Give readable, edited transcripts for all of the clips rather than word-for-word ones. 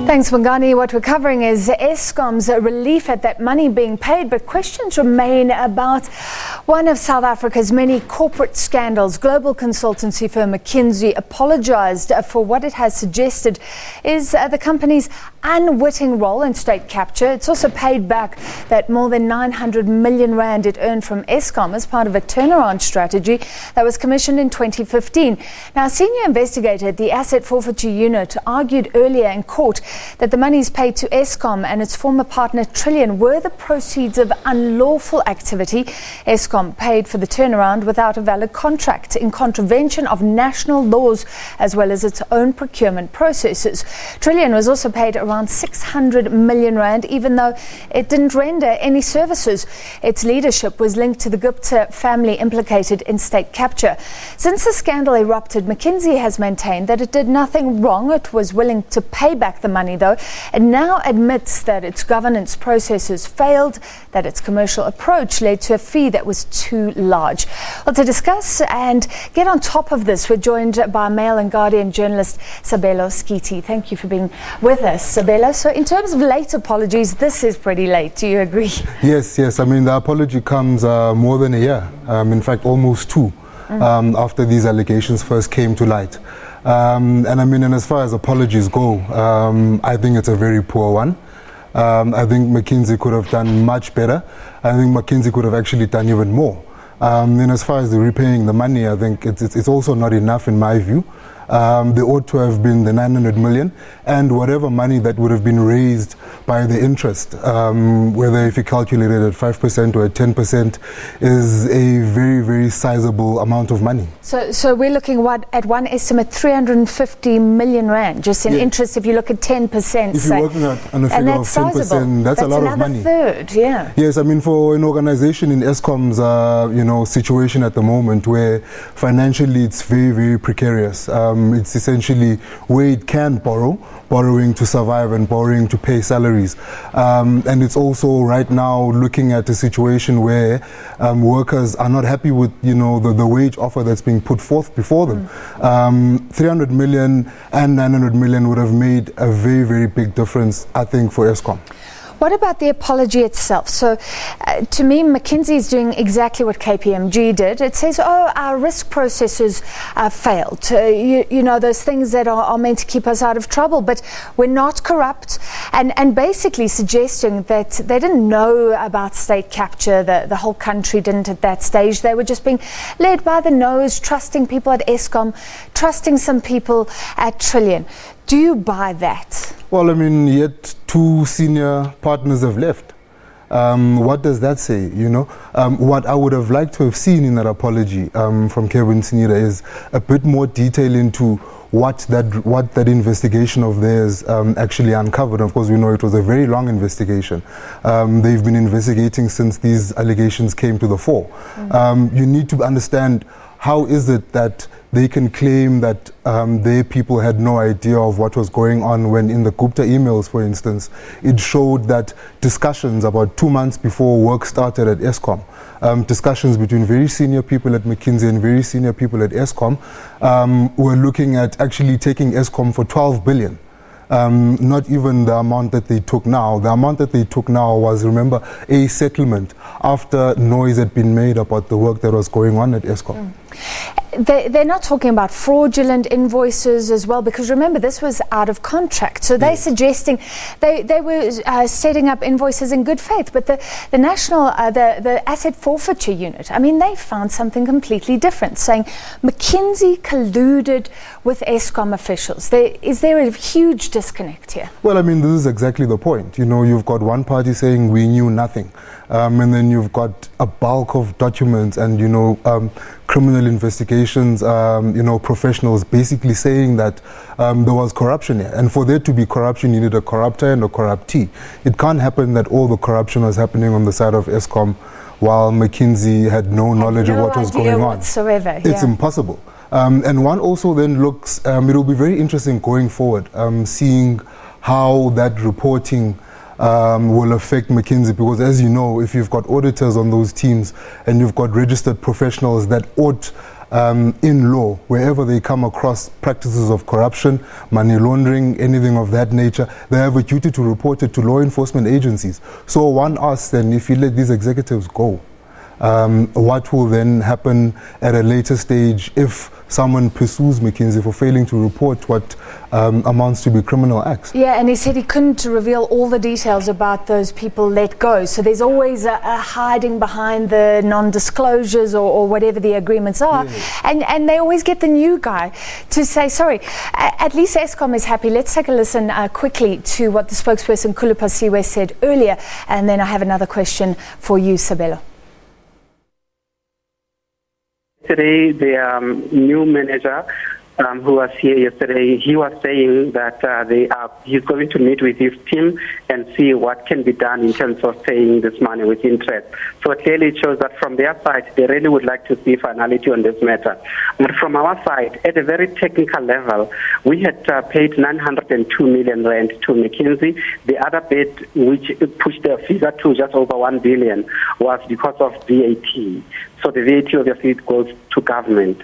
Thanks, Mangani. What we're covering is Eskom's relief at that money being paid, but questions remain about one of South Africa's many corporate scandals. Global consultancy firm McKinsey apologised for what it has suggested is the company's unwitting role in state capture. It's also paid back that more than 900 million rand it earned from Eskom as part of a turnaround strategy that was commissioned in 2015. Now, a senior investigator at the Asset Forfeiture Unit argued earlier in court that the monies paid to Eskom and its former partner Trillian were the proceeds of unlawful activity. Eskom paid for the turnaround without a valid contract, in contravention of national laws as well as its own procurement processes. Trillian was also paid around 600 million rand, even though it didn't render any services. Its leadership was linked to the Gupta family implicated in state capture. Since the scandal erupted, McKinsey has maintained that it did nothing wrong. It was willing to pay back the money, though, and now admits that its governance processes failed, that its commercial approach led to a fee that was too large. Well, to discuss and get on top of this, we're joined by Mail and Guardian journalist Sabelo Skiti. Thank you for being with us, Sabelo. So in terms of late apologies, this is pretty late. Do you agree? Yes. I mean, the apology comes more than a year, in fact, almost two, after these allegations first came to light. And I mean, and as far as apologies go, I think it's a very poor one. I think McKinsey could have done much better. I think McKinsey could have actually done even more. And as far as the repaying the money, I think it's also not enough in my view. There ought to have been the 900 million and whatever money that would have been raised by the interest, whether if you calculated at 5% or at 10%, is a very, very sizable amount of money. So we're looking at one estimate 350 million rand just in interest if you look at 10%. If you're working on a figure of 10%, that's a lot of money. Third, yeah. Yes, I mean, for an organization in Eskom's situation at the moment where financially it's very, very precarious. It's essentially where it can borrowing to survive and borrowing to pay salaries. And it's also right now looking at a situation where workers are not happy with, the wage offer that's being put forth before them. 300 million and 900 million would have made a very, very big difference, I think, for Eskom. What about the apology itself? So, to me, McKinsey is doing exactly what KPMG did. It says, our risk processes failed. Those things that are meant to keep us out of trouble, but we're not corrupt. And basically suggesting that they didn't know about state capture. The whole country didn't at that stage. They were just being led by the nose, trusting people at Eskom, trusting some people at Trillian. Do you buy that? Well, I mean, yet two senior partners have left. What does that say? What I would have liked to have seen in that apology from Kevin Sinira is a bit more detail into what that investigation of theirs actually uncovered. Of course, we know it was a very long investigation. They've been investigating since these allegations came to the fore. You need to understand, how is it that they can claim that their people had no idea of what was going on when in the Gupta emails, for instance, it showed that discussions about 2 months before work started at Eskom, discussions between very senior people at McKinsey and very senior people at Eskom were looking at actually taking Eskom for 12 billion. Not even the amount that they took now. The amount that they took now was, remember, a settlement after noise had been made about the work that was going on at Eskom. They're not talking about fraudulent invoices as well, because remember, this was out of contract. So they're suggesting they were setting up invoices in good faith. But the Asset Forfeiture Unit, I mean, they found something completely different, saying McKinsey colluded with Eskom officials. Is there a huge disconnect here? Well, I mean, this is exactly the point. You've got one party saying we knew nothing. And then you've got a bulk of documents and, criminal investigations, professionals basically saying that there was corruption here. And for there to be corruption, you need a corruptor and a corruptee. It can't happen that all the corruption was happening on the side of Eskom while McKinsey had no knowledge of what was going on. Whatsoever. It's impossible. And one also then looks, it'll be very interesting going forward, seeing how that reporting will affect McKinsey, because as you know, if you've got auditors on those teams and you've got registered professionals that ought in law, wherever they come across practices of corruption, money laundering, anything of that nature, they have a duty to report it to law enforcement agencies. So one asks then, if you let these executives go, what will then happen at a later stage if someone pursues McKinsey for failing to report what amounts to be criminal acts? Yeah, and he said he couldn't reveal all the details about those people let go. So there's always a hiding behind the non-disclosures or whatever the agreements are. Yeah. And they always get the new guy to say, sorry, at least Eskom is happy. Let's take a listen quickly to what the spokesperson Kulupasiwe said earlier. And then I have another question for you, Sabelo. Today, the new manager who was here yesterday, he was saying that he's going to meet with his team and see what can be done in terms of paying this money with interest. So clearly it shows that from their side, they really would like to see finality on this matter. But from our side, at a very technical level, we had paid 902 million rand to McKinsey. The other bit, which pushed the figure to just over 1 billion, was because of VAT. So the VAT obviously goes to government.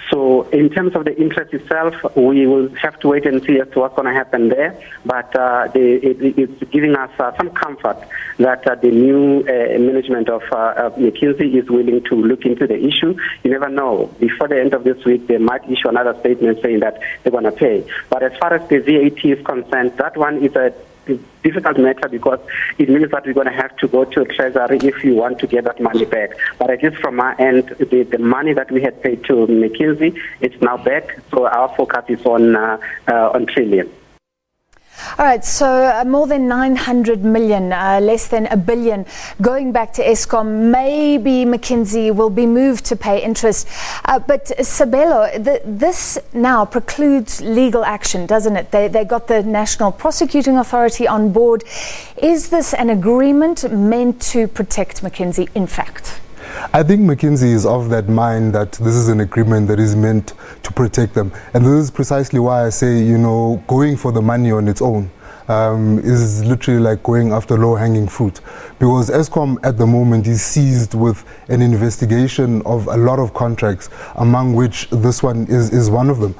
So in terms of the interest itself, we will have to wait and see as to what's going to happen there. But it's giving us some comfort that the new management of McKinsey is willing to look into the issue. You never know. Before the end of this week, they might issue another statement saying that they're going to pay. But as far as the VAT is concerned, that one is a difficult matter because it means that we're going to have to go to Treasury if you want to get that money back. But at least from our end, the money that we had paid to McKinsey, it's now back. So our focus is on Trillian. All right, so more than 900 million, less than $1 billion, going back to Eskom. Maybe McKinsey will be moved to pay interest. But Sabelo, this now precludes legal action, doesn't it? They got the National Prosecuting Authority on board. Is this an agreement meant to protect McKinsey, in fact? I think McKinsey is of that mind that this is an agreement that is meant to protect them. And this is precisely why I say, going for the money on its own is literally like going after low-hanging fruit. Because Eskom at the moment is seized with an investigation of a lot of contracts, among which this one is one of them.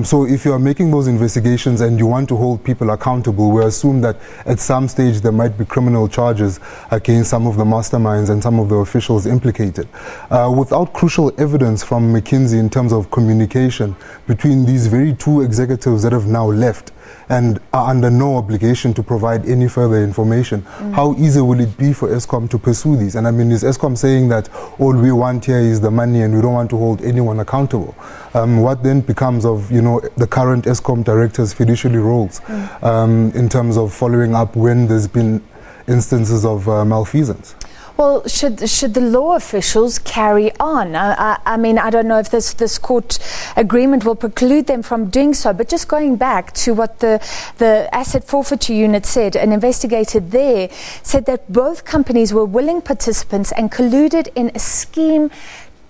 So if you are making those investigations and you want to hold people accountable, we assume that at some stage there might be criminal charges against some of the masterminds and some of the officials implicated. Without crucial evidence from McKinsey in terms of communication between these very two executives that have now left and are under no obligation to provide any further information, how easy will it be for Eskom to pursue these? And I mean, is Eskom saying that all we want here is the money and we don't want to hold anyone accountable? What then becomes of, the current Eskom director's fiduciary roles in terms of following up when there's been instances of malfeasance? Well, should the law officials carry on? I mean, I don't know if this court agreement will preclude them from doing so, but just going back to what the Asset Forfeiture Unit said, an investigator there said that both companies were willing participants and colluded in a scheme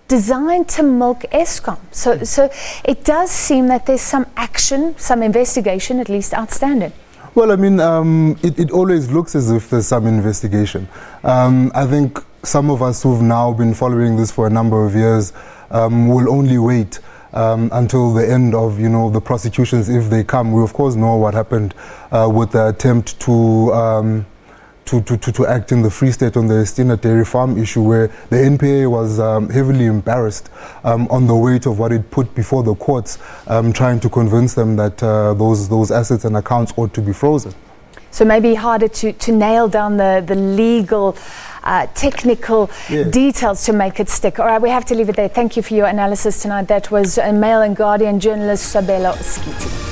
designed to milk Eskom. So it does seem that there's some action, some investigation at least outstanding. Well, I mean, it always looks as if there's some investigation. I think some of us who've now been following this for a number of years will only wait until the end of, the prosecutions, if they come. We, of course, know what happened with the attempt to act in the Free State on the Estina dairy farm issue, where the NPA was heavily embarrassed on the weight of what it put before the courts, trying to convince them that those assets and accounts ought to be frozen. So maybe harder to nail down the legal, technical details to make it stick. All right, we have to leave it there. Thank you for your analysis tonight. That was Mail and Guardian journalist Sabelo Skiti.